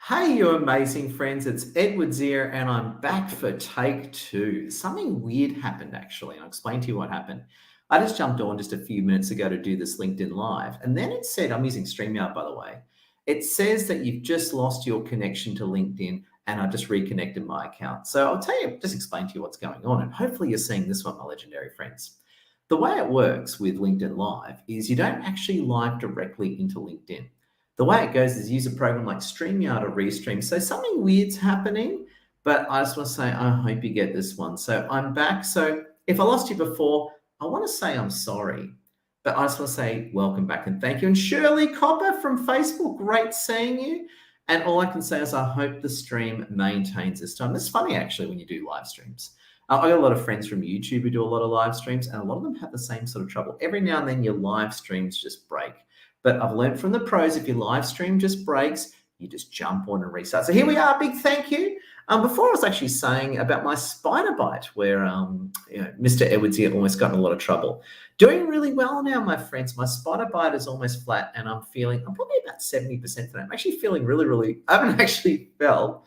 Hey, you amazing friends. It's Edward here, and I'm back for take two. Something weird happened, actually, and I'll explain to you what happened. I just jumped on just a few minutes ago to do this LinkedIn Live, and then it said, I'm using StreamYard, by the way. It says that you've just lost your connection to LinkedIn, and I just reconnected my account. So I'll tell you, just explain to you what's going on, and hopefully you're seeing this one, my legendary friends. The way it works with LinkedIn Live is you don't actually live directly into LinkedIn. The way it goes is use a program like StreamYard or Restream. So something weird's happening, but I just want to say, I hope you get this one. So I'm back. So if I lost you before, I want to say I'm sorry, but I just want to say welcome back and thank you. And Shirley Copper from Facebook, great seeing you. And all I can say is I hope the stream maintains this time. It's funny, actually, when you do live streams. I got a lot of friends from YouTube who do a lot of live streams, and a lot of them have the same sort of trouble. Every now and then your live streams just break. But I've learned from the pros, if your live stream just breaks, you just jump on and restart. So here we are, big thank you. Before I was actually saying about my spider bite, where Mr. Edwards here almost got in a lot of trouble. Doing really well now, my friends. My spider bite is almost flat, and I'm probably about 70% today. I'm actually feeling really, I haven't actually felt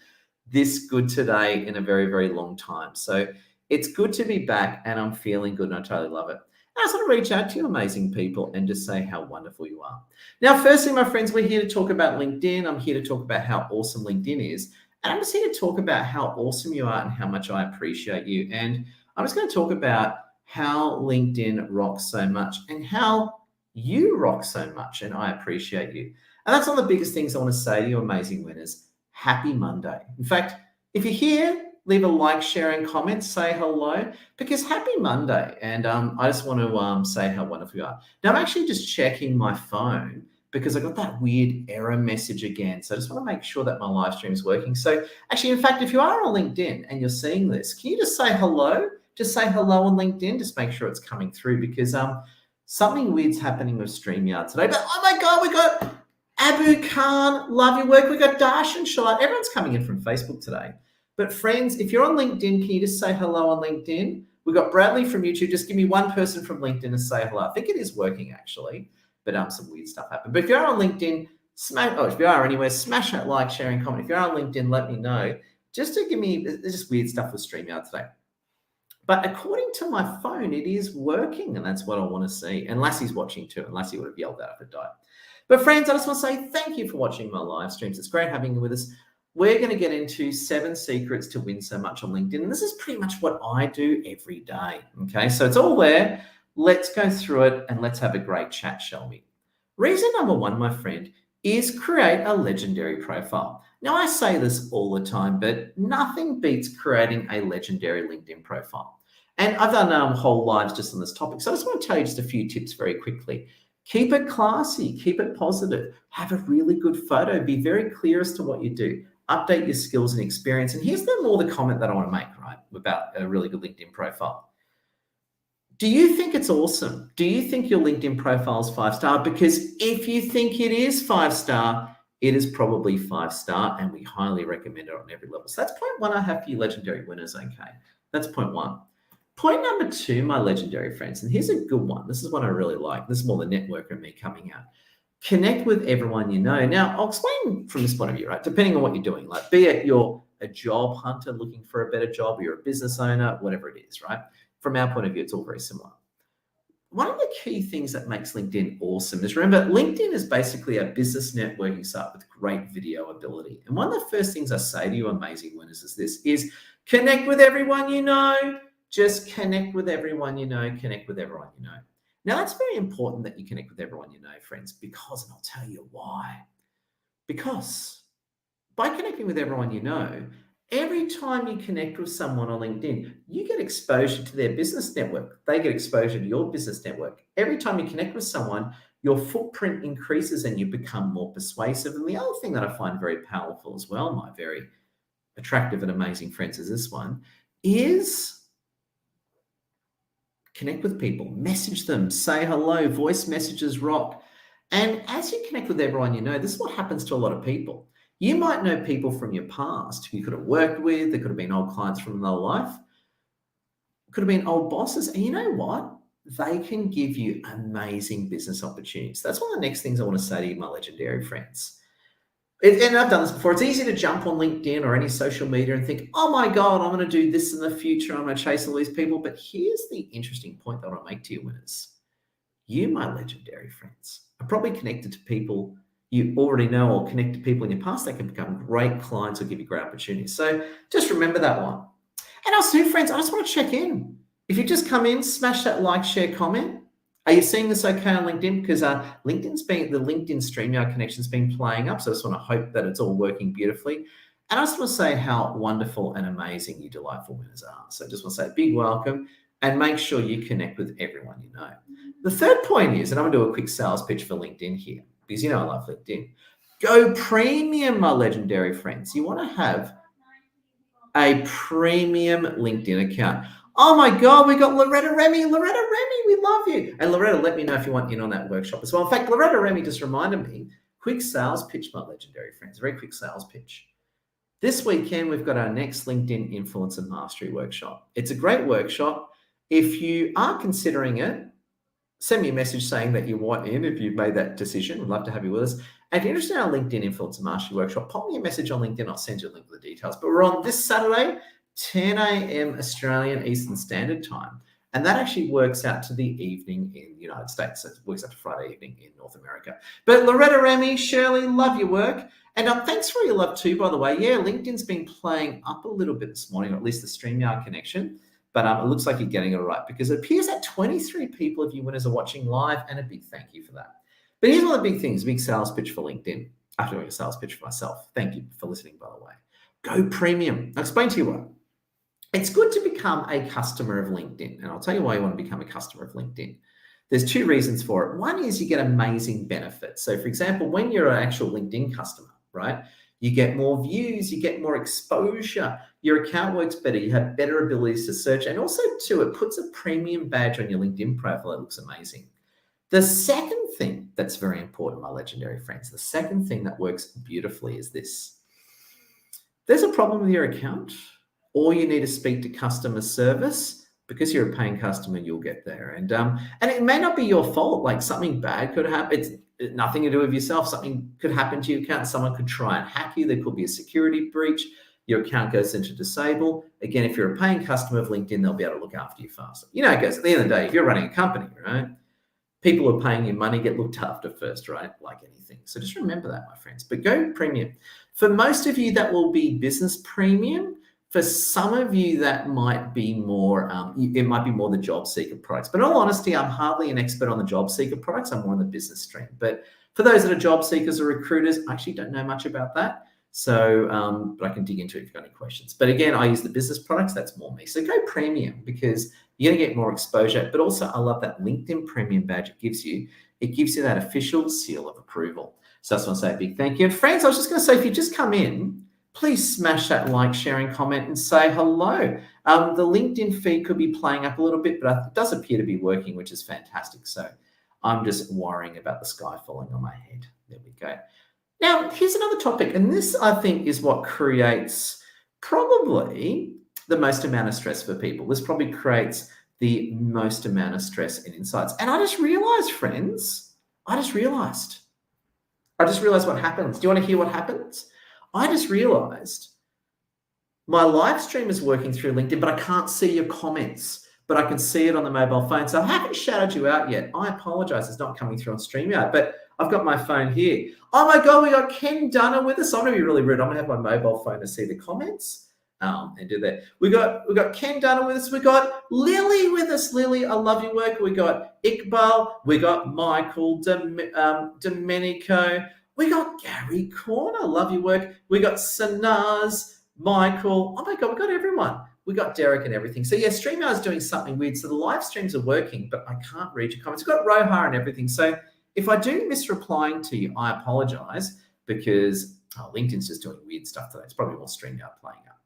this good today in a very, very long time. So it's good to be back, and I'm feeling good, and I totally love it. I just want to reach out to you amazing people and just say how wonderful you are. Now, firstly, my friends, we're here to talk about LinkedIn. I'm here to talk about how awesome LinkedIn is. And I'm just here to talk about how awesome you are and how much I appreciate you. And I'm just going to talk about how LinkedIn rocks so much and how you rock so much. And I appreciate you. And that's one of the biggest things I want to say to you, amazing winners. Happy Monday. In fact, if you're here, leave a like, share, and comment. Say hello, because happy Monday. And I just want to say how wonderful you are. Now, I'm actually just checking my phone because I got that weird error message again. So I just want to make sure that my live stream is working. So actually, in fact, if you are on LinkedIn and you're seeing this, can you just say hello? Just say hello on LinkedIn. Just make sure it's coming through, because something weird's happening with StreamYard today. But oh my God, we got Abu Khan, love your work. We got Dash and Charlotte. Everyone's coming in from Facebook today. But friends, if you're on LinkedIn, can you just say hello on LinkedIn? We've got Bradley from YouTube. Just give me one person from LinkedIn to say hello. I think it is working, actually, but some weird stuff happened. But if you're on LinkedIn, if you are anywhere, smash that like, share, and comment. If you're on LinkedIn, let me know. Just to give me, there's just weird stuff with StreamYard today. But according to my phone, it is working, and that's what I want to see. And Lassie's watching too, and Lassie would have yelled out if it died. But friends, I just want to say thank you for watching my live streams. It's great having you with us. We're going to get into 7 secrets to win so much on LinkedIn. And this is pretty much what I do every day. Okay, so it's all there. Let's go through it and let's have a great chat, shall we? Reason number 1, my friend, is create a legendary profile. Now, I say this all the time, but nothing beats creating a legendary LinkedIn profile. And I've done whole lives just on this topic. So I just want to tell you just a few tips very quickly. Keep it classy, keep it positive, have a really good photo, be very clear as to what you do, update your skills and experience. And here's the comment that I want to make, right, about a really good LinkedIn profile. Do you think it's awesome? Do you think your LinkedIn profile is 5-star? Because if you think it is 5-star, it is probably 5-star, and we highly recommend it on every level. So that's point 1 I have for you legendary winners, okay? That's point 1. Point number 2, my legendary friends, and here's a good one. This is one I really like. This is more the networker and me coming out. Connect with everyone you know. Now, I'll explain from this point of view, right? Depending on what you're doing, like be it you're a job hunter looking for a better job, or you're a business owner, whatever it is, right? From our point of view, it's all very similar. One of the key things that makes LinkedIn awesome is, remember, LinkedIn is basically a business networking site with great video ability. And one of the first things I say to you amazing winners is connect with everyone you know. Just connect with everyone you know, connect with everyone you know. Now, that's very important that you connect with everyone you know, friends, because, and I'll tell you why. Because by connecting with everyone you know, every time you connect with someone on LinkedIn, you get exposure to their business network. They get exposure to your business network. Every time you connect with someone, your footprint increases and you become more persuasive. And the other thing that I find very powerful as well, my very attractive and amazing friends, is this one, is connect with people, message them, say hello, voice messages rock. And as you connect with everyone you know, this is what happens to a lot of people. You might know people from your past who you could have worked with. They could have been old clients from another life. Could have been old bosses. And you know what? They can give you amazing business opportunities. That's one of the next things I want to say to you, my legendary friends. And I've done this before. It's easy to jump on LinkedIn or any social media and think, oh my God, I'm going to do this in the future. I'm going to chase all these people. But here's the interesting point that I want to make to you, winners. You, my legendary friends, are probably connected to people you already know or connect to people in your past that can become great clients or give you great opportunities. So just remember that one. And also, friends, I just want to check in. If you just come in, smash that like, share, comment. Are you seeing this okay on LinkedIn? Because the LinkedIn StreamYard connection's been playing up. So I just want to hope that it's all working beautifully. And I just want to say how wonderful and amazing you delightful winners are. So I just want to say a big welcome and make sure you connect with everyone you know. The third point is, and I'm going to do a quick sales pitch for LinkedIn here, because you know I love LinkedIn. Go premium, my legendary friends. You want to have a premium LinkedIn account. Oh my God, we got Loretta Remy. Loretta Remy, we love you. And Loretta, let me know if you want in on that workshop as well. In fact, Loretta Remy just reminded me, quick sales pitch, my legendary friends, very quick sales pitch. This weekend, we've got our next LinkedIn Influencer Mastery workshop. It's a great workshop. If you are considering it, send me a message saying that you want in if you've made that decision. We'd love to have you with us. And if you're interested in our LinkedIn Influencer Mastery workshop, pop me a message on LinkedIn. I'll send you a link with the details. But we're on this Saturday, 10 a.m. Australian Eastern Standard Time. And that actually works out to the evening in the United States. So it works out to Friday evening in North America. But Loretta Remy, Shirley, love your work. And thanks for your love too, by the way. Yeah, LinkedIn's been playing up a little bit this morning, or at least the StreamYard connection. But it looks like you're getting it right, because it appears that 23 people of you winners are watching live, and a big thank you for that. But here's one of the big things, big sales pitch for LinkedIn. After doing a sales pitch for myself. Thank you for listening, by the way. Go premium. I'll explain to you what. It's good to become a customer of LinkedIn. And I'll tell you why you want to become a customer of LinkedIn. There's two reasons for it. One is you get amazing benefits. So for example, when you're an actual LinkedIn customer, right, you get more views, you get more exposure, your account works better, you have better abilities to search, and also too, it puts a premium badge on your LinkedIn profile that looks amazing. The second thing that's very important, my legendary friends, the second thing that works beautifully is this. There's a problem with your account, or you need to speak to customer service. Because you're a paying customer, you'll get there. And it may not be your fault. Like something bad could happen. It's nothing to do with yourself. Something could happen to your account. Someone could try and hack you. There could be a security breach. Your account goes into disable. Again, if you're a paying customer of LinkedIn, they'll be able to look after you faster. You know, it goes at the end of the day, if you're running a company, right? People who are paying you money get looked after first, right? Like anything. So just remember that, my friends. But go premium. For most of you, that will be business premium. For some of you, that might be more, it might be more the job seeker products. But in all honesty, I'm hardly an expert on the job seeker products. I'm more on the business stream. But for those that are job seekers or recruiters, I actually don't know much about that. So, but I can dig into it if you've got any questions. But again, I use the business products. That's more me. So go premium, because you're going to get more exposure. But also, I love that LinkedIn premium badge it gives you. It gives you that official seal of approval. So I just want to say a big thank you. And friends, I was just going to say, if you just come in, please smash that like, sharing, comment, and say hello. The LinkedIn feed could be playing up a little bit, but it does appear to be working, which is fantastic. So I'm just worrying about the sky falling on my head. There we go. Now, here's another topic, and this, I think, is what creates probably the most amount of stress for people. This probably creates the most amount of stress and insights. And I just realized, friends, I just realized what happens. Do you want to hear what happens? I just realized my live stream is working through LinkedIn, but I can't see your comments, but I can see it on the mobile phone. So I haven't shouted you out yet. I apologize. It's not coming through on StreamYard, but I've got my phone here. Oh my God, we got Ken Dunner with us. I'm going to be really rude. I'm going to have my mobile phone to see the comments and do that. We got Ken Dunner with us. We got Lily with us. Lily, I love your work. We got Iqbal. We got Michael, Domenico. We got Gary Corner, love your work. We got Sanaz, Michael. Oh my God, we got everyone. We got Derek and everything. So yeah, StreamYard is doing something weird. So the live streams are working, but I can't read your comments. We've got Rohar and everything. So if I do miss replying to you, I apologize, because LinkedIn's just doing weird stuff today. It's probably more StreamYard playing up.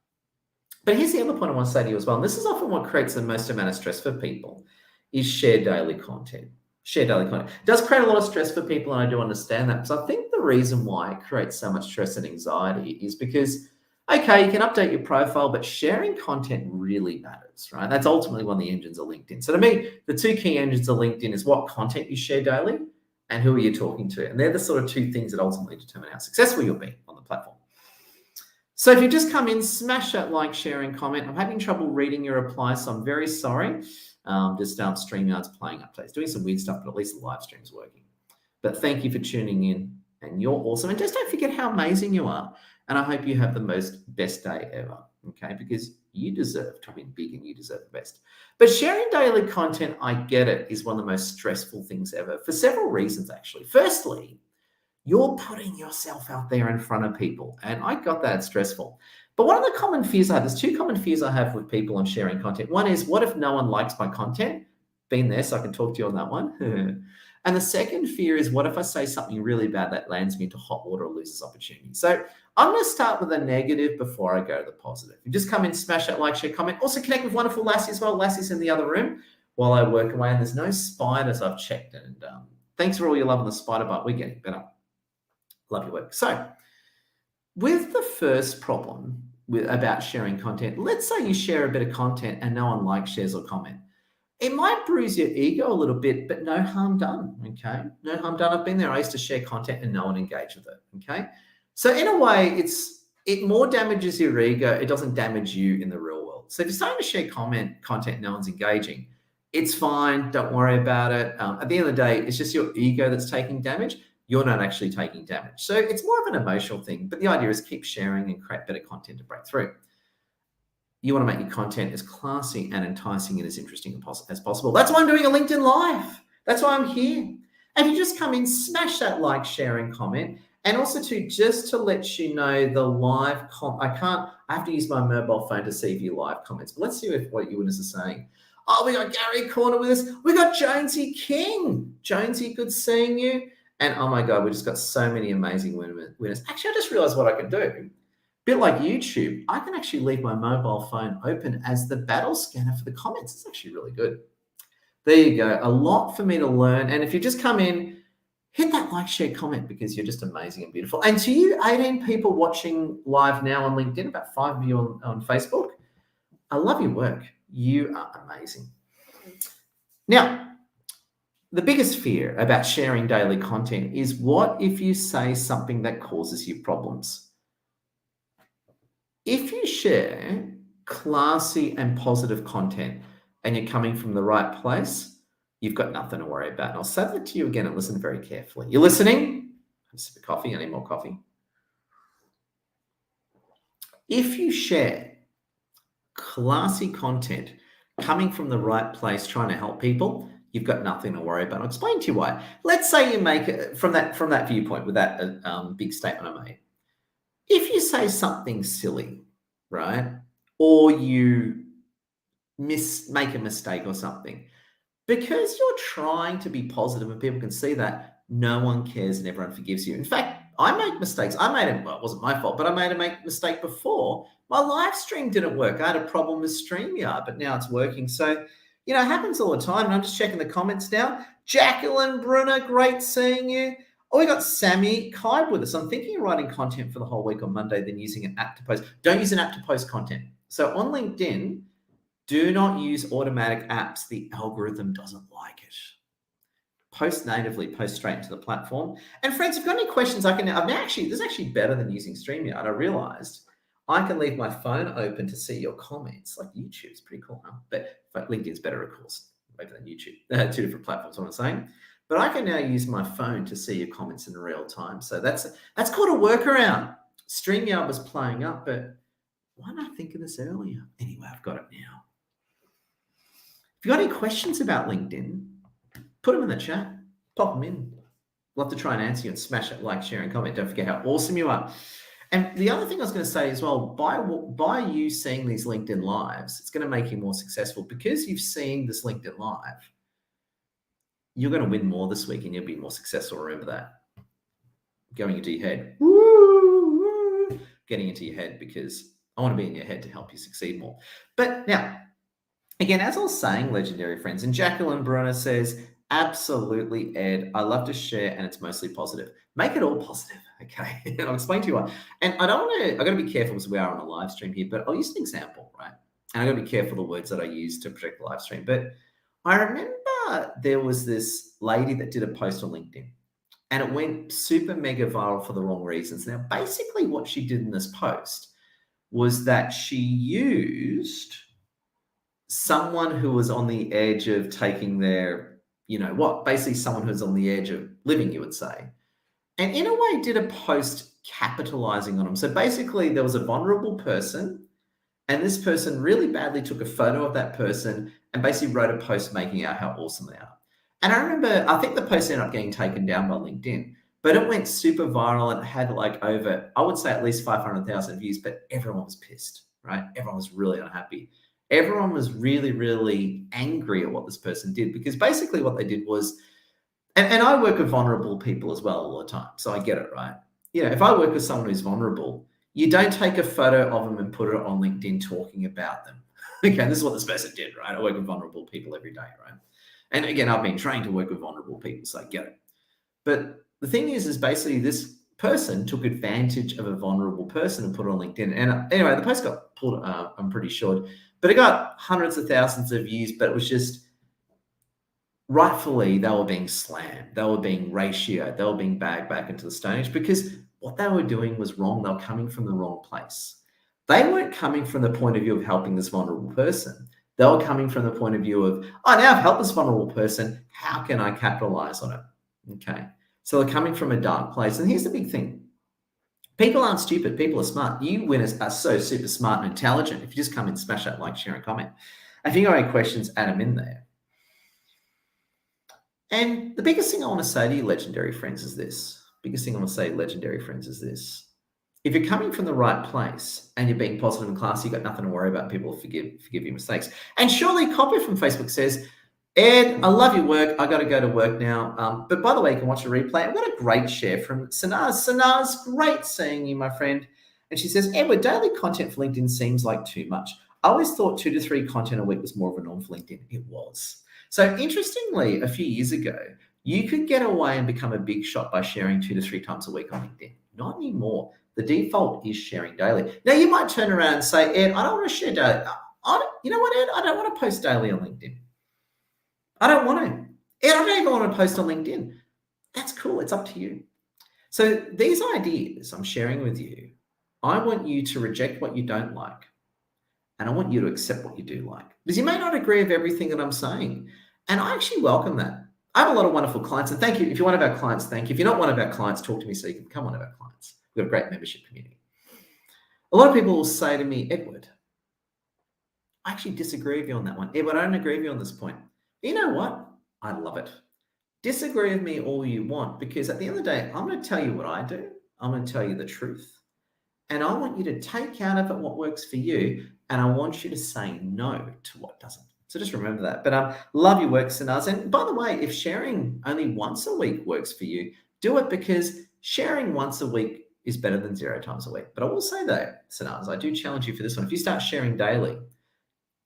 But here's the other point I want to say to you as well. And this is often what creates the most amount of stress for people, is share daily content. Share daily content. It does create a lot of stress for people, and I do understand that. So I think the reason why it creates so much stress and anxiety is because, okay, you can update your profile, but sharing content really matters, right? That's ultimately one of the engines of LinkedIn. So to me, the two key engines of LinkedIn is what content you share daily and who are you talking to? And they're the sort of two things that ultimately determine how successful you'll be on the platform. So if you just come in, smash that like, share, and comment. I'm having trouble reading your replies, so I'm very sorry. StreamYard's playing up today. It's doing some weird stuff, but at least the live stream's working. But thank you for tuning in, and you're awesome. And just don't forget how amazing you are. And I hope you have the best day ever, okay? Because you deserve to win big and you deserve the best. But sharing daily content, I get it, is one of the most stressful things ever for several reasons, actually. Firstly, you're putting yourself out there in front of people, and I got that stressful. But one of the common fears I have, there's two common fears I have with people on sharing content. One is, what if no one likes my content? Been there, so I can talk to you on that one. And the second fear is, what if I say something really bad that lands me into hot water or loses opportunity? So I'm going to start with a negative before I go to the positive. You just come in, smash that like, share, comment. Also connect with wonderful Lassie as well. Lassie's in the other room while I work away, and there's no spiders, I've checked. And thanks for all your love on the spider bite. We're getting better. Love your work. So with the first problem about sharing content, let's say you share a bit of content and no one likes, shares, or comment. It might bruise your ego a little bit, but no harm done, okay? No harm done. I've been there. I used to share content and no one engaged with it, okay? So in a way, it more damages your ego. It doesn't damage you in the real world. So if you're starting to share content and no one's engaging, it's fine. Don't worry about it. At the end of the day, it's just your ego that's taking damage. You're not actually taking damage. So it's more of an emotional thing, but the idea is keep sharing and create better content to break through. You want to make your content as classy and enticing and as interesting as possible. That's why I'm doing a LinkedIn Live. That's why I'm here. And you just come in, smash that like, share, and comment. And also just to let you know, the live I have to use my mobile phone to see your live comments. But let's see what you winners are saying. Oh, we got Gary Corner with us. We got Jonesy King. Jonesy, good seeing you. And oh my God, we just got so many amazing winners. Actually, I just realized what I can do. Bit like YouTube, I can actually leave my mobile phone open as the battle scanner for the comments. It's actually really good. There you go. A lot for me to learn. And if you just come in, hit that like, share, comment, because you're just amazing and beautiful. And to you 18 people watching live now on LinkedIn, about 5 of you on Facebook, I love your work. You are amazing. Now, the biggest fear about sharing daily content is, what if you say something that causes you problems? If you share classy and positive content and you're coming from the right place, you've got nothing to worry about. And I'll say that to you again and listen very carefully. You're listening? Have a sip of coffee. I need more coffee. If you share classy content coming from the right place, trying to help people, you've got nothing to worry about. I'll explain to you why. Let's say you make it from that viewpoint with that big statement I made. If you say something silly, right, or you make a mistake or something, because you're trying to be positive and people can see that, no one cares and everyone forgives you. In fact, I make mistakes. It wasn't my fault, but I made a mistake before. My live stream didn't work. I had a problem with StreamYard, but now it's working. So, it happens all the time. And I'm just checking the comments now. Jacqueline Brunner, great seeing you. Oh, we got Sammy Kide with us. I'm thinking of writing content for the whole week on Monday, then using an app to post. Don't use an app to post content. So on LinkedIn, do not use automatic apps. The algorithm doesn't like it. Post natively, post straight into the platform. And friends, if you've got any questions, this is actually better than using StreamYard. I realized I can leave my phone open to see your comments. Like YouTube is pretty cool, huh? But LinkedIn's better, of course, maybe than YouTube. Two different platforms, what I'm saying. But I can now use my phone to see your comments in real time. So that's called a workaround. StreamYard was playing up, but why didn't I think of this earlier? Anyway, I've got it now. If you've got any questions about LinkedIn, put them in the chat. Pop them in. Love to try and answer you and smash that like, share, and comment. Don't forget how awesome you are. And the other thing I was going to say as well, by you seeing these LinkedIn Lives, it's going to make you more successful because you've seen this LinkedIn Live. You're going to win more this week and you'll be more successful. Remember that. Going into your head. Woo, getting into your head, because I want to be in your head to help you succeed more. But now, again, as I was saying, legendary friends, and Jacqueline Brunner says, absolutely, Ed. I love to share and it's mostly positive. Make it all positive, okay? I'll explain to you why. And I got to be careful because we are on a live stream here, but I'll use an example, right? And I got to be careful the words that I use to protect the live stream. But I remember there was this lady that did a post on LinkedIn and it went super mega viral for the wrong reasons. Now, basically what she did in this post was that she used someone who was on the edge of taking their, basically someone who's on the edge of living, you would say. And in a way did a post capitalizing on them. So basically there was a vulnerable person, and this person really badly took a photo of that person and basically wrote a post making out how awesome they are. And I remember, I think the post ended up getting taken down by LinkedIn, but it went super viral and had like over, I would say at least 500,000 views, but everyone was pissed, right? Everyone was really unhappy. Everyone was really, really angry at what this person did, because basically what they did was, and I work with vulnerable people as well all the time, so I get it, right? If I work with someone who's vulnerable, you don't take a photo of them and put it on LinkedIn talking about them. Okay, this is what this person did, right? I work with vulnerable people every day, right? And again, I've been trained to work with vulnerable people, so I get it. But the thing is basically this person took advantage of a vulnerable person and put it on LinkedIn. And anyway, the post got pulled, I'm pretty sure, but it got hundreds of thousands of views, but it was just, rightfully, they were being slammed. They were being ratioed. They were being bagged back into the Stone Age, because what they were doing was wrong. They were coming from the wrong place. They weren't coming from the point of view of helping this vulnerable person. They were coming from the point of view of, oh, now I've helped this vulnerable person. How can I capitalize on it? Okay. So they're coming from a dark place. And here's the big thing. People aren't stupid. People are smart. You winners are so super smart and intelligent. If you just come in, smash that like, share, and comment. If you got any questions, add them in there. And the biggest thing I want to say to you, legendary friends, is this. Biggest thing I want to say, legendary friends, is this. If you're coming from the right place and you're being positive and classy, you've got nothing to worry about. People will forgive your mistakes. And surely Copper from Facebook says, Ed, I love your work. I got to go to work now. But by the way, you can watch a replay. I've got a great share from Sanaz. Sanaz, great seeing you, my friend. And she says, Edward, daily content for LinkedIn seems like too much. I always thought 2 to 3 content a week was more of a norm for LinkedIn. It was. So interestingly, a few years ago, you could get away and become a big shot by sharing 2 to 3 times a week on LinkedIn. Not anymore. The default is sharing daily. Now, you might turn around and say, Ed, I don't want to share daily. You know what, Ed? I don't want to post daily on LinkedIn. I don't want to. Ed, I don't even want to post on LinkedIn. That's cool. It's up to you. So these ideas I'm sharing with you, I want you to reject what you don't like, and I want you to accept what you do like. Because you may not agree with everything that I'm saying, and I actually welcome that. I have a lot of wonderful clients, and thank you. If you're one of our clients, thank you. If you're not one of our clients, talk to me so you can become one of our clients. We've got a great membership community. A lot of people will say to me, Edward, I actually disagree with you on that one. Edward, I don't agree with you on this point. You know what? I love it. Disagree with me all you want, because at the end of the day, I'm going to tell you what I do. I'm going to tell you the truth. And I want you to take out of it what works for you, and I want you to say no to what doesn't. So just remember that. But love your work, Sanaz. And by the way, if sharing only once a week works for you, do it, because sharing once a week is better than 0 times a week. But I will say though, Sanaz, I do challenge you for this one. If you start sharing daily,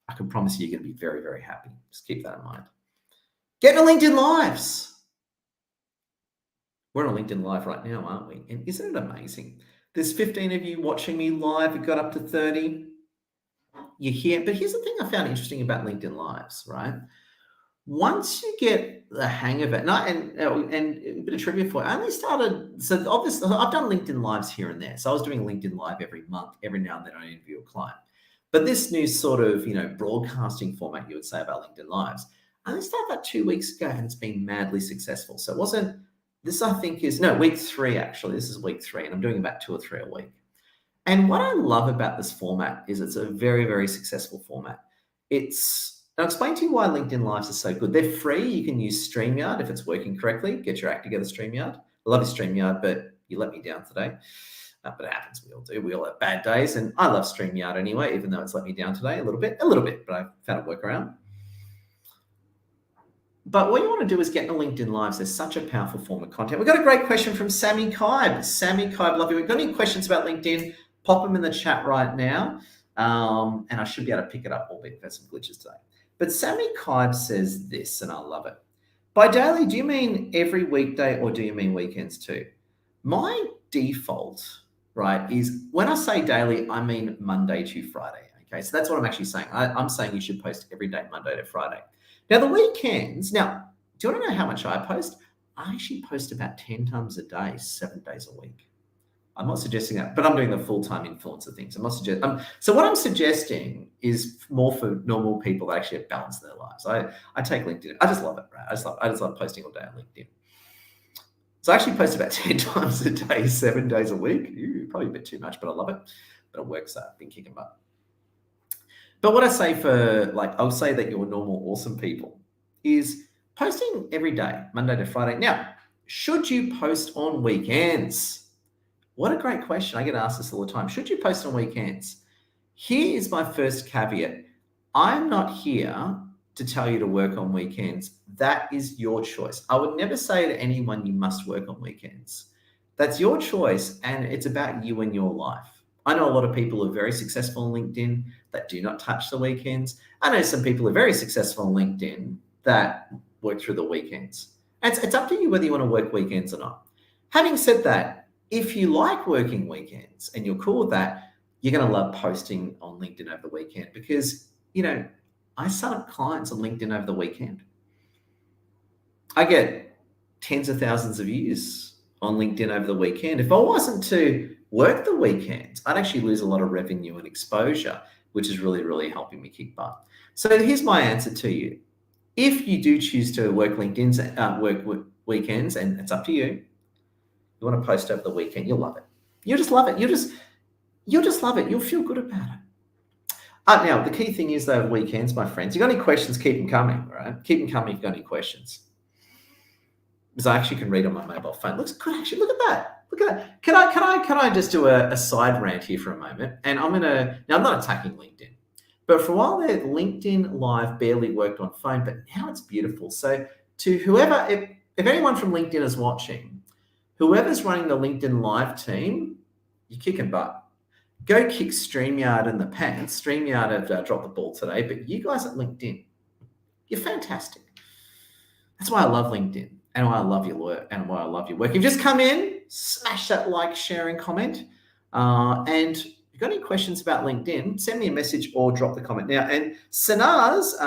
I can promise you you're going to be very, very happy. Just keep that in mind. Get on LinkedIn Lives. We're on LinkedIn Live right now, aren't we? And isn't it amazing? There's 15 of you watching me live. It got up to 30. You're here. But here's the thing I found interesting about LinkedIn Lives, right? Once you get the hang of it, and a bit of trivia for you, I only started, so obviously I've done LinkedIn Lives here and there. So I was doing LinkedIn Live every month. Every now and then I interview a client. But this new sort of, broadcasting format, you would say, about LinkedIn Lives, I only started about 2 weeks ago, and it's been madly successful. So it wasn't, this I think is, week 3 actually. This is week 3, and I'm doing about 2 or 3 a week. And what I love about this format is it's a very, very successful format. I'll explain to you why LinkedIn Lives are so good. They're free. You can use StreamYard if it's working correctly. Get your act together, StreamYard. I love your StreamYard, but you let me down today. But it happens. We all do. We all have bad days. And I love StreamYard anyway, even though it's let me down today a little bit, but I found a workaround. But what you want to do is get into LinkedIn Lives. There's such a powerful form of content. We've got a great question from Sammy Kaib. Sammy Kaib, love you. We've got any questions about LinkedIn? Pop them in the chat right now. And I should be able to pick it up, albeit we've had some glitches today. But Sammy Kaib says this, and I love it. By daily, do you mean every weekday, or do you mean weekends too? My default, right, is when I say daily, I mean Monday to Friday. Okay, so that's what I'm actually saying. I'm saying you should post every day, Monday to Friday. Now, the weekends, do you want to know how much I post? I actually post about 10 times a day, 7 days a week. I'm not suggesting that, but I'm doing the full-time influencer things. I'm not suggesting. So what I'm suggesting is more for normal people that actually have balance in their lives. I take LinkedIn. I just love it, right? I just love posting all day on LinkedIn. So I actually post about 10 times a day, 7 days a week. Probably a bit too much, but I love it. But it works out. I've been kicking butt. But what I say I'll say that you're normal, awesome people is posting every day, Monday to Friday. Now, should you post on weekends? What a great question. I get asked this all the time. Should you post on weekends? Here is my first caveat. I'm not here to tell you to work on weekends. That is your choice. I would never say to anyone you must work on weekends. That's your choice, and it's about you and your life. I know a lot of people who are very successful on LinkedIn that do not touch the weekends. I know some people who are very successful on LinkedIn that work through the weekends. And it's up to you whether you want to work weekends or not. Having said that, if you like working weekends and you're cool with that, you're going to love posting on LinkedIn over the weekend because, I sign up clients on LinkedIn over the weekend. I get tens of thousands of views on LinkedIn over the weekend. If I wasn't to work the weekends, I'd actually lose a lot of revenue and exposure, which is really, really helping me kick butt. So here's my answer to you. If you do choose to work weekends, and it's up to you, you want to post over the weekend, you'll love it. You'll just love it. You'll just love it. You'll feel good about it. Now, the key thing is, though, weekends, my friends, you got any questions, keep them coming, right? Keep them coming if you've got any questions. Because I actually can read on my mobile phone. Looks good, actually. Look at that. Look at that. Can I just do a side rant here for a moment? And I'm not attacking LinkedIn. But for a while there, LinkedIn Live barely worked on phone, but now it's beautiful. So to whoever, if anyone from LinkedIn is watching, whoever's running the LinkedIn Live team, you're kicking butt. Go kick StreamYard in the pants. StreamYard have dropped the ball today, but you guys at LinkedIn, you're fantastic. That's why I love LinkedIn and why I love your work and why I love your work. If you just come in, smash that like, share, and comment. And if you've got any questions about LinkedIn, send me a message or drop the comment now. And Sanaz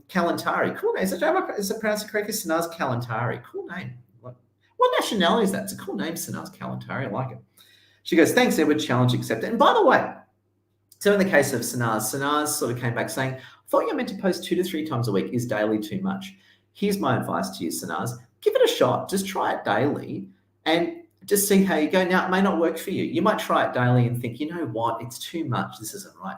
Kalantari, cool name. Is it pronounced correctly? Sanaz Kalantari, cool name. What nationality is that? It's a cool name, Sanaz Kalantari. I like it. She goes, thanks, Edward, challenge accepted. And by the way, so in the case of Sanaz sort of came back saying, I thought you were meant to post 2 to 3 times a week. Is daily too much? Here's my advice to you, Sanaz. Give it a shot. Just try it daily and just see how you go. Now, it may not work for you. You might try it daily and think, you know what? It's too much. This isn't right.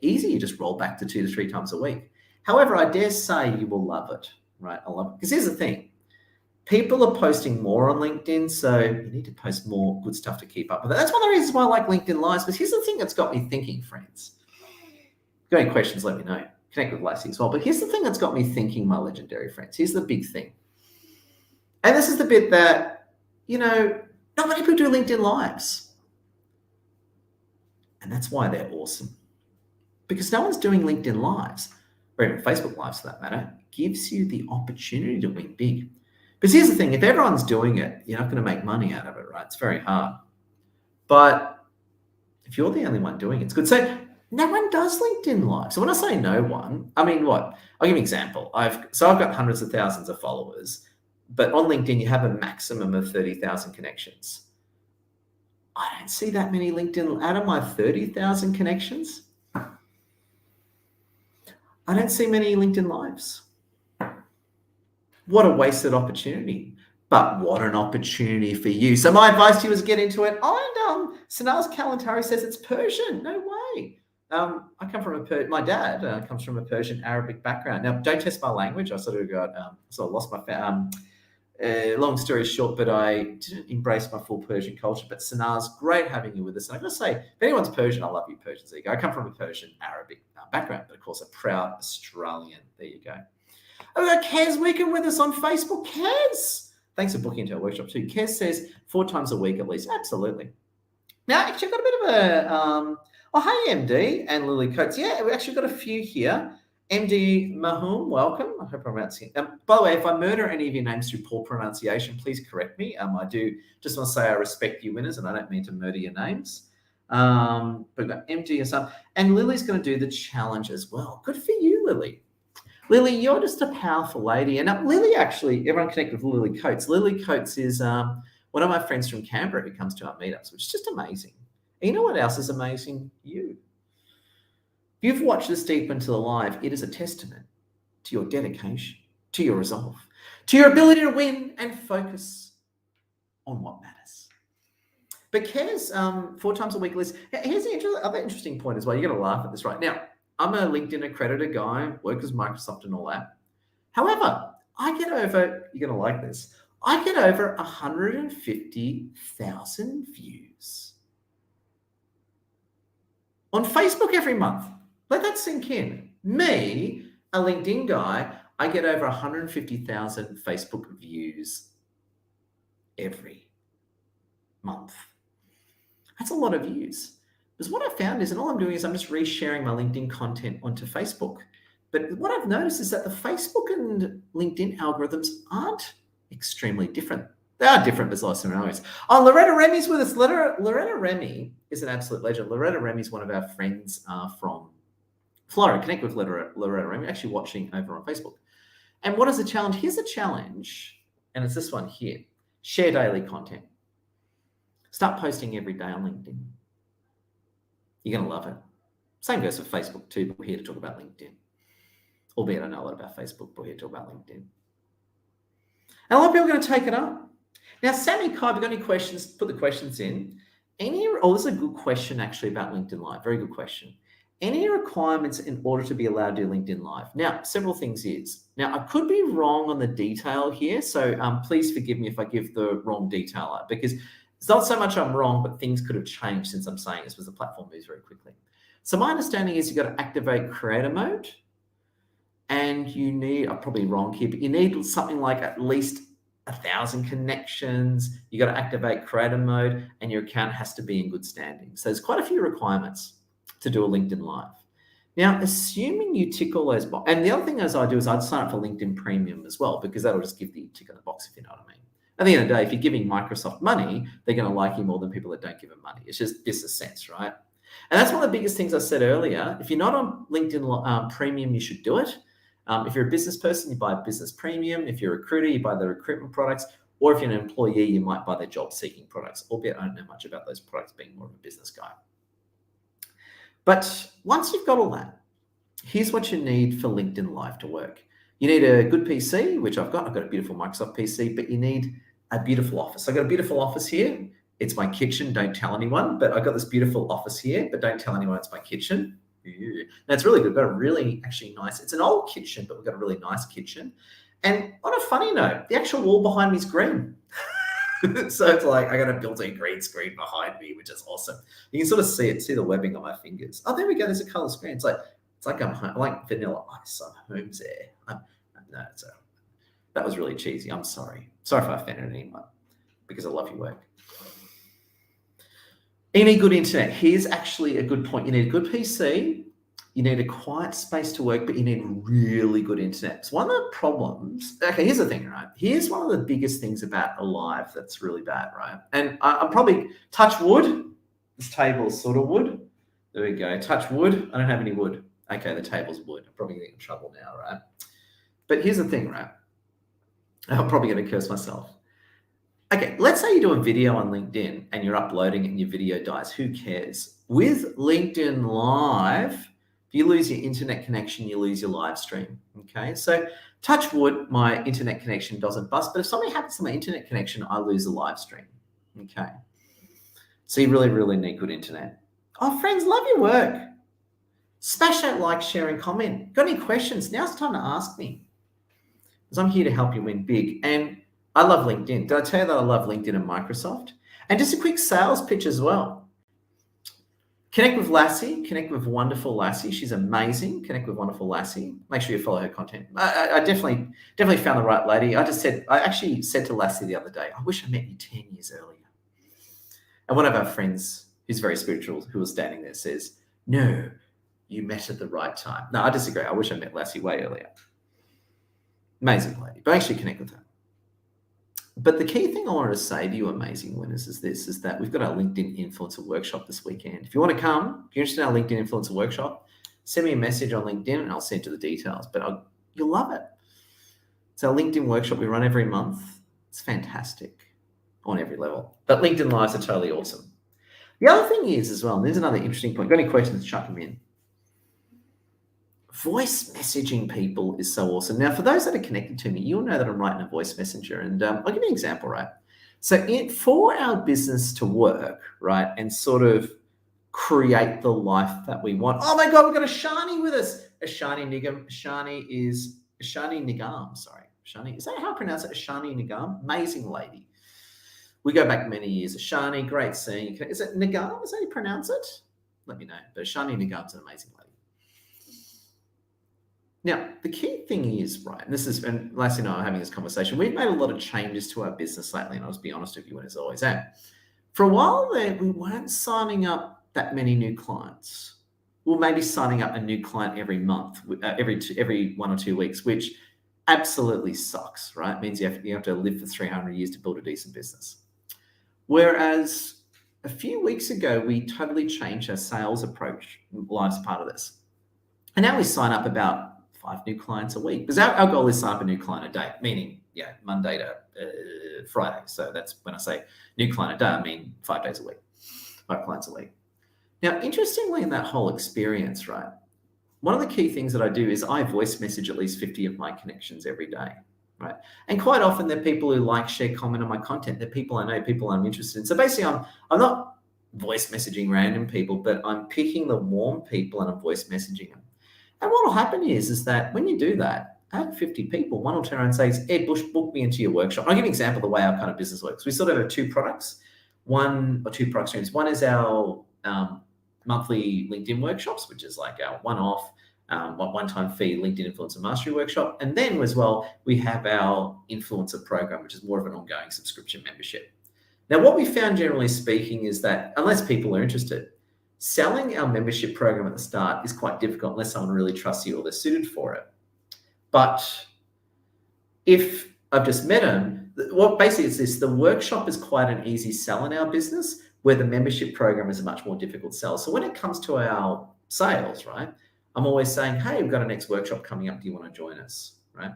Easy, you just roll back to 2 to 3 times a week. However, I dare say you will love it, right? I love it. Because here's the thing. People are posting more on LinkedIn, so you need to post more good stuff to keep up with it. That's one of the reasons why I like LinkedIn Lives. But here's the thing that's got me thinking, friends. If you've got any questions, let me know. Connect with Lacey as well. But here's the thing that's got me thinking, my legendary friends. Here's the big thing. And this is the bit that, not many people do LinkedIn Lives. And that's why they're awesome. Because no one's doing LinkedIn Lives, or even Facebook Lives for that matter, gives you the opportunity to win big. Because here's the thing, if everyone's doing it, you're not going to make money out of it, right? It's very hard. But if you're the only one doing it, it's good. So no one does LinkedIn Live. So when I say no one, I mean what? I'll give you an example. I've got hundreds of thousands of followers, but on LinkedIn, you have a maximum of 30,000 connections. I don't see that many LinkedIn, out of my 30,000 connections, I don't see many LinkedIn Lives. What a wasted opportunity. But what an opportunity for you. So my advice to you is get into it. And Sanaz Kalantari says it's Persian. No way. I come from my dad comes from a Persian Arabic background. Now, don't test my language. I sort of lost my long story short, but I didn't embrace my full Persian culture. But Sanaz, great having you with us. And I've got to say, if anyone's Persian, I love you, Persians. There you go. I come from a Persian Arabic background, but of course, a proud Australian. There you go. I've got Kez Wickham with us on Facebook. Kez, thanks for booking into our workshop too. Kez says 4 times a week at least. Absolutely. Now, actually, I've got a bit of a, hey, MD and Lily Coates. Yeah, we've actually got a few here. MD Mahum, welcome. I hope I'm pronouncing it. By the way, if I murder any of your names through poor pronunciation, please correct me. I do just want to say I respect you winners and I don't mean to murder your names. But we've got MD and stuff. And Lily's going to do the challenge as well. Good for you, Lily. Lily, you're just a powerful lady. And Lily, actually, everyone connect with Lily Coates. Lily Coates is one of my friends from Canberra who comes to our meetups, which is just amazing. And you know what else is amazing? You. If you've watched this deep into the live, it is a testament to your dedication, to your resolve, to your ability to win and focus on what matters. But Kez, 4 times a week list. Here's the other interesting point as well. You're going to laugh at this right now. I'm a LinkedIn accredited guy, work with Microsoft and all that. However, I get over, you're going to like this, I get over 150,000 views on Facebook every month. Let that sink in. Me, a LinkedIn guy, I get over 150,000 Facebook views every month. That's a lot of views. Because what I found is, and all I'm doing is I'm just resharing my LinkedIn content onto Facebook. But what I've noticed is that the Facebook and LinkedIn algorithms aren't extremely different. They are different, but there's lots of similarities. Oh, Loretta Remy's with us. Loretta Remy is an absolute legend. Loretta Remy is one of our friends from Florida. Connect with Loretta Remy, actually watching over on Facebook. And what is the challenge? Here's a challenge, and it's this one here. Share daily content. Start posting every day on LinkedIn. You're going to love it. Same goes for Facebook too, but we're here to talk about LinkedIn. Albeit I know a lot about Facebook, but we're here to talk about LinkedIn. And a lot of people are going to take it up. Now, Sammy Kai, if you've got any questions, put the questions in. This is a good question actually about LinkedIn Live. Very good question. Any requirements in order to be allowed to do LinkedIn Live? Now, several things is. Now, I could be wrong on the detail here, so please forgive me if I give the wrong detail out, because it's not so much I'm wrong, but things could have changed since I'm saying this, because the platform moves very quickly. So my understanding is you've got to activate creator mode, and you need, I'm probably wrong here, but you need something like at least 1,000 connections. You got to activate creator mode, and your account has to be in good standing. So there's quite a few requirements to do a LinkedIn Live. Now, assuming you tick all those boxes, and the other thing as I do is I'd sign up for LinkedIn Premium as well, because that'll just give the tick on the box, if you know what I mean. At the end of the day, if you're giving Microsoft money, they're going to like you more than people that don't give them money. It's just business sense, right? And that's one of the biggest things I said earlier. If you're not on LinkedIn Premium, you should do it. If you're a business person, you buy business premium. If you're a recruiter, you buy the recruitment products. Or if you're an employee, you might buy the job-seeking products, albeit I don't know much about those products, being more of a business guy. But once you've got all that, here's what you need for LinkedIn Live to work. You need a good PC, which I've got. I've got a beautiful Microsoft PC, but you need a beautiful office. I've got a beautiful office here. It's my kitchen. Don't tell anyone, but I've got this beautiful office here, but don't tell anyone it's my kitchen. Now, it's really good. We've got a really actually nice, it's an old kitchen, but we've got a really nice kitchen. And on a funny note, the actual wall behind me is green. So it's like I got a built-in green screen behind me, which is awesome. You can sort of see it, see the webbing on my fingers. Oh, there we go. There's a color screen. It's like I'm home, like Vanilla Ice. I'm home there. That was really cheesy. I'm sorry. Sorry if I offended anyone, because I love your work. You need good internet. Here's actually a good point. You need a good PC. You need a quiet space to work, but you need really good internet. So one of the problems, okay, here's the thing, right? Here's one of the biggest things about a live that's really bad, right? And I'm probably, touch wood. This table is sort of wood. There we go. Touch wood. I don't have any wood. Okay, the table's wood. I'm probably getting in trouble now, right? But here's the thing, right? I'm probably going to curse myself. Okay, let's say you do a video on LinkedIn and you're uploading it and your video dies. Who cares? With LinkedIn Live, if you lose your internet connection, you lose your live stream. Okay, so touch wood, my internet connection doesn't bust, but if something happens to my internet connection, I lose the live stream. Okay, so you really, really need good internet. Oh, friends, love your work. Smash that like, share, and comment. Got any questions? Now's the time to ask me, because I'm here to help you win big. And I love LinkedIn. Did I tell you that I love LinkedIn and Microsoft? And just a quick sales pitch as well. Connect with Lassie. Connect with wonderful Lassie. She's amazing. Connect with wonderful Lassie. Make sure you follow her content. I definitely found the right lady. I actually said to Lassie the other day, I wish I met you 10 years earlier. And one of our friends, who's very spiritual, who was standing there, says, no, you met at the right time. No, I disagree. I wish I met Lassie way earlier. Amazing lady. But actually connect with her. But the key thing I wanted to say to you, amazing winners, is that we've got our LinkedIn Influencer Workshop this weekend. If you want to come, if you're interested in our LinkedIn Influencer Workshop, send me a message on LinkedIn and I'll send you the details. But You'll love it. It's our LinkedIn workshop we run every month. It's fantastic on every level. But LinkedIn Lives are totally awesome. The other thing is as well, and there's another interesting point. Got any questions, chuck them in. Voice messaging people is so awesome. Now, for those that are connected to me, you'll know that I'm writing a voice messenger. And I'll give you an example, right? So for our business to work, right, and sort of create the life that we want. Oh my God, we've got Ashani with us. Ashani Nigam. Ashani Nigam, sorry. Ashani, is that how I pronounce it? Ashani Nigam? Amazing lady. We go back many years. Ashani, great seeing you. Is it Nigam? Is that how you pronounce it? Let me know. But Ashani Nigam's an amazing lady. Now, the key thing is, right, and Lassie and I are having this conversation, we've made a lot of changes to our business lately, and I'll just be honest with you, and as always am. For a while there, we weren't signing up that many new clients. We're maybe signing up a new client every month, every 1 or 2 weeks, which absolutely sucks, right? It means you have to live for 300 years to build a decent business. Whereas a few weeks ago, we totally changed our sales approach. Live's part of this. And now we sign up about 5 new clients a week, because our goal is sign up a new client a day, meaning Monday to Friday. So that's when I say new client a day, I mean 5 days a week, 5 clients a week. Now, interestingly, in that whole experience, right, one of the key things that I do is I voice message at least 50 of my connections every day, right? And quite often they're people who like, share, comment on my content. They're people I know, people I'm interested in. So basically, I'm not voice messaging random people, but I'm picking the warm people and I'm voice messaging them. And what will happen is that when you do that, out of 50 people, one will turn around and say, Ed Bush, book me into your workshop. I'll give you an example of the way our kind of business works. We sort of have 2 products, 1 or 2 product streams. One is our monthly LinkedIn workshops, which is like our one-off, one-time fee LinkedIn Influencer Mastery Workshop. And then as well, we have our influencer program, which is more of an ongoing subscription membership. Now, what we found, generally speaking, is that unless people are interested, selling our membership program at the start is quite difficult unless someone really trusts you or they're suited for it. But if I've just met them, what basically is this: the workshop is quite an easy sell in our business, where the membership program is a much more difficult sell. So when it comes to our sales, right, I'm always saying, hey, we've got a next workshop coming up. Do you want to join us, right?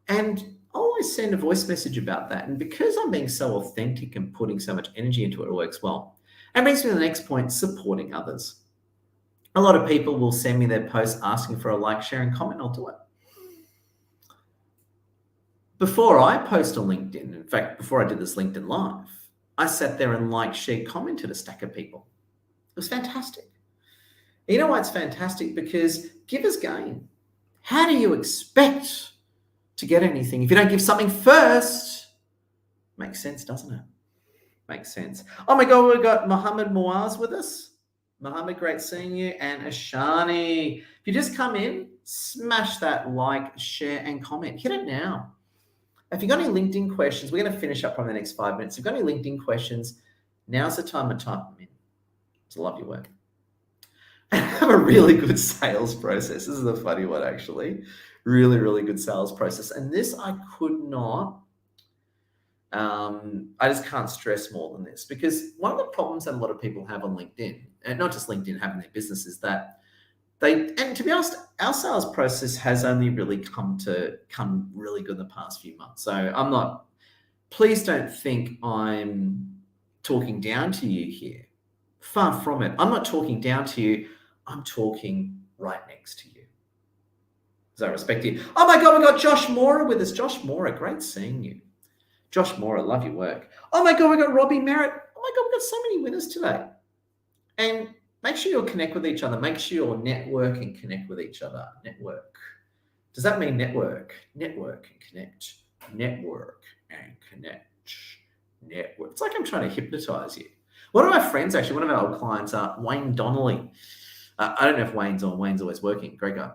And I always send a voice message about that. And because I'm being so authentic and putting so much energy into it, it works well. And brings me to the next point, supporting others. A lot of people will send me their posts asking for a like, share, and comment. I'll do it. Before I post on LinkedIn, in fact, before I did this LinkedIn Live, I sat there and liked, shared, commented a stack of people. It was fantastic. You know why it's fantastic? Because givers gain. How do you expect to get anything if you don't give something first? Makes sense, doesn't it? Makes sense. Oh my God, we've got Mohammed Muaz with us. Mohammed, great seeing you. And Ashani. If you just come in, smash that like, share, and comment. Hit it now. If you've got any LinkedIn questions, we're going to finish up probably the next 5 minutes. If you've got any LinkedIn questions, now's the time to type them in. It's a lovely work. I have a really good sales process. This is the funny one, actually. Really, really good sales process. And this I could not, I just can't stress more than this, because one of the problems that a lot of people have on LinkedIn, and not just LinkedIn, having their business, is that and to be honest, our sales process has only really come really good in the past few months. So please don't think I'm talking down to you here. Far from it. I'm not talking down to you. I'm talking right next to you. So I respect you. Oh my God, we've got Josh Mora with us. Josh Mora, great seeing you. Josh Mora, love your work. Oh my God, we've got Robbie Merritt. Oh my God, we've got so many winners today. And make sure you'll connect with each other. Make sure you'll network and connect with each other. Network. Does that mean network? Network and connect. Network and connect. Network. It's like I'm trying to hypnotize you. One of my friends, actually, one of our old clients, Wayne Donnelly. I don't know if Wayne's on. Wayne's always working. Great guy.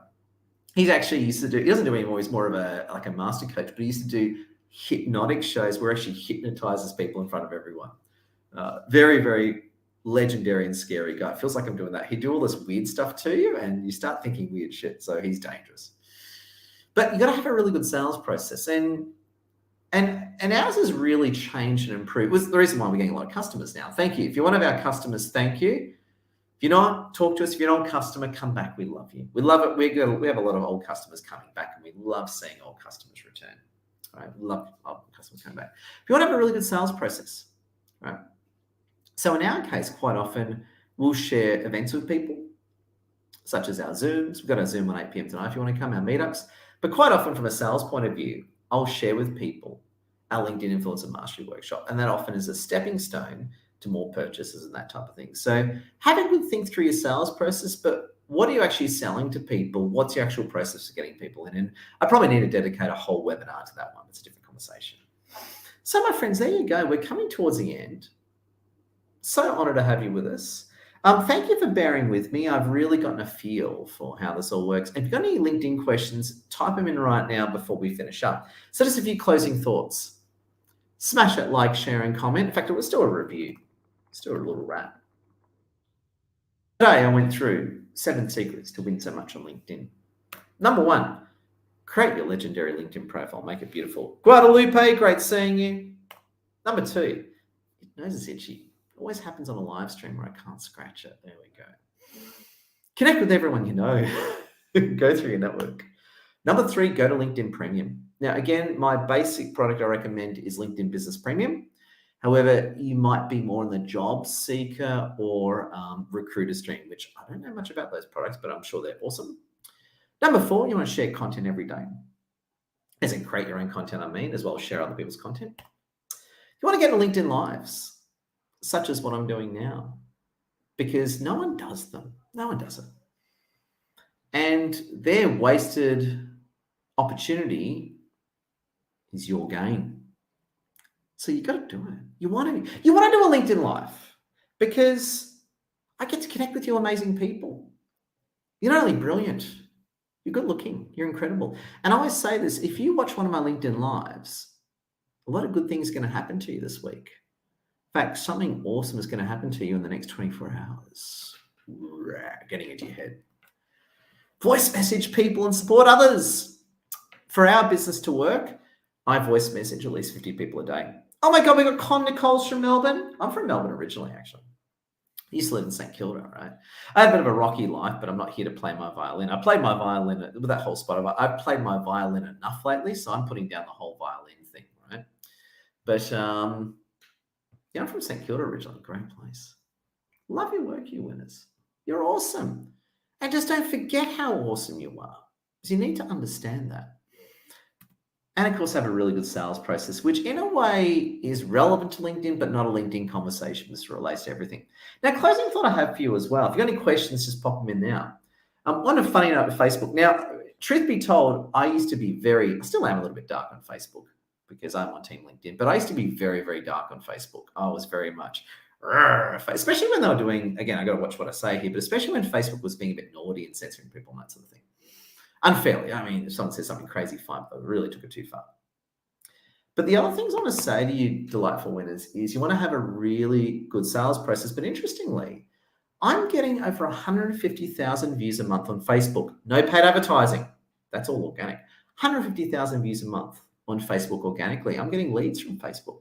He's actually used to do, he doesn't do it anymore. He's more of a master coach, but he used to do hypnotic shows where he actually hypnotizes people in front of everyone. Very, very legendary and scary guy. Feels like I'm doing that. He'd do all this weird stuff to you and you start thinking weird shit. So he's dangerous. But you got to have a really good sales process. And ours has really changed and improved. Was the reason why we're getting a lot of customers now. Thank you. If you're one of our customers, thank you. If you're not, talk to us. If you're not a customer, come back. We love you. We love it. We have a lot of old customers coming back, and we love seeing old customers return. All right, we love old customers coming back. If you want to have a really good sales process, right? So in our case, quite often we'll share events with people, such as our Zooms. We've got our Zoom on 8 p.m. tonight if you want to come, our meetups. But quite often from a sales point of view, I'll share with people our LinkedIn Influencer Mastery Workshop. And that often is a stepping stone to more purchases and that type of thing. So have a good think through your sales process, but what are you actually selling to people? What's your actual process for getting people in? And I probably need to dedicate a whole webinar to that one. It's a different conversation. So my friends, there you go. We're coming towards the end. So honored to have you with us. Thank you for bearing with me. I've really gotten a feel for how this all works. If you've got any LinkedIn questions, type them in right now before we finish up. So just a few closing thoughts. Smash that like, share, and comment. In fact, it was still a review, still a little wrap. Today, I went through 7 secrets to win so much on LinkedIn. Number 1, create your legendary LinkedIn profile. Make it beautiful. Guadalupe, great seeing you. Number 2, your nose is itchy. It always happens on a live stream where I can't scratch it. There we go. Connect with everyone you know. Go through your network. Number 3, go to LinkedIn Premium. Now, again, my basic product I recommend is LinkedIn Business Premium. However, you might be more in the job seeker or recruiter stream, which I don't know much about those products, but I'm sure they're awesome. Number 4, you want to share content every day. As in create your own content, as well as share other people's content. You want to get into LinkedIn Lives, such as what I'm doing now, because no one does them. No one does it. And their wasted opportunity is your gain. So you got to do it. You want to do a LinkedIn Live because I get to connect with you amazing people. You're not only brilliant, you're good looking, you're incredible. And I always say this, if you watch one of my LinkedIn Lives, a lot of good things are going to happen to you this week. In fact, something awesome is going to happen to you in the next 24 hours. Getting into your head. Voice message people and support others. For our business to work, I voice message at least 50 people a day. Oh my God, we got Con Nicole's from Melbourne. I'm from Melbourne originally, actually. I used to live in St Kilda, right? I had a bit of a rocky life, but I'm not here to play my violin. I played my violin with that whole spot. I've played my violin enough lately, so I'm putting down the whole violin thing, right? But yeah, I'm from St Kilda originally. Great place. Love your work, you winners. You're awesome. And just don't forget how awesome you are, because you need to understand that. And of course, have a really good sales process, which in a way is relevant to LinkedIn, but not a LinkedIn conversation. This relates to everything. Now, closing thought I have for you as well. If you've got any questions, just pop them in now. On a funny note with Facebook. Now, truth be told, I still am a little bit dark on Facebook because I'm on Team LinkedIn, but I used to be very, very dark on Facebook. I was very much, especially when they were doing, again, I got to watch what I say here, but especially when Facebook was being a bit naughty and censoring people and that sort of thing. Unfairly. I mean, if someone says something crazy, fine, but I really took it too far. But the other things I want to say to you, delightful winners, is you want to have a really good sales process. But interestingly, I'm getting over 150,000 views a month on Facebook. No paid advertising. That's all organic. 150,000 views a month on Facebook organically. I'm getting leads from Facebook.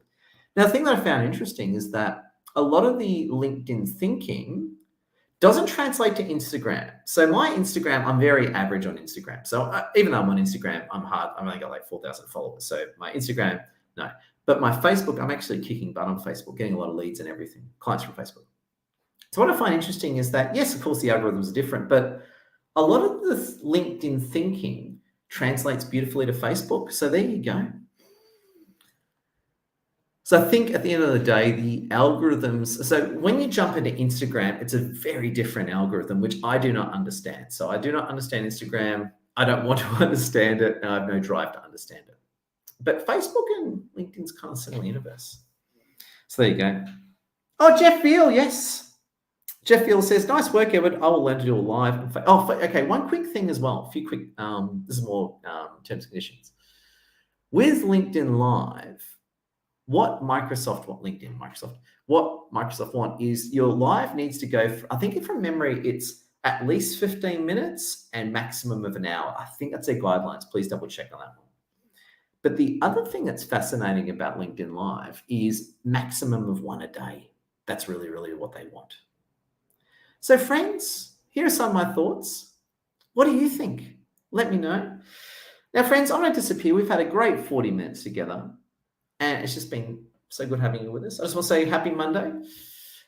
Now, the thing that I found interesting is that a lot of the LinkedIn thinking doesn't translate to Instagram. So my Instagram, I'm very average on Instagram. So even though I'm on Instagram, I've only got like 4,000 followers. So my Instagram, no. But my Facebook, I'm actually kicking butt on Facebook, getting a lot of leads and everything, clients from Facebook. So what I find interesting is that, yes, of course, the algorithms are different, but a lot of the LinkedIn thinking translates beautifully to Facebook. So there you go. So I think at the end of the day, the algorithms, so when you jump into Instagram, it's a very different algorithm, which I do not understand. So I do not understand Instagram. I don't want to understand it, and I have no drive to understand it. But Facebook and LinkedIn's kind of similar universe. So there you go. Oh, Jeff Veal, yes. Jeff Veal says, nice work, Edward. I will learn to do a live. Okay, one quick thing as well. A few quick, this is more terms and conditions. With LinkedIn Live, what Microsoft want is your live needs to go, I think from memory, it's at least 15 minutes and maximum of an hour. I think that's their guidelines. Please double check on that one. But the other thing that's fascinating about LinkedIn Live is maximum of 1 a day. That's really, really what they want. So, friends, here are some of my thoughts. What do you think? Let me know. Now, friends, I'm going to disappear. We've had a great 40 minutes together, and it's just been so good having you with us. I just want to say happy Monday.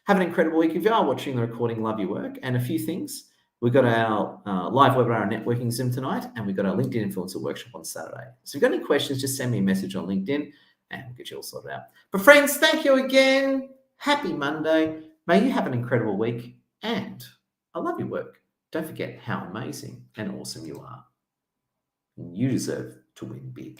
Have an incredible week. If you are watching the recording, love your work. And a few things. We've got our live webinar on networking Zoom tonight, and we've got our LinkedIn Influencer workshop on Saturday. So if you've got any questions, just send me a message on LinkedIn and we'll get you all sorted out. But friends, thank you again. Happy Monday. May you have an incredible week, and I love your work. Don't forget how amazing and awesome you are. You deserve to win big.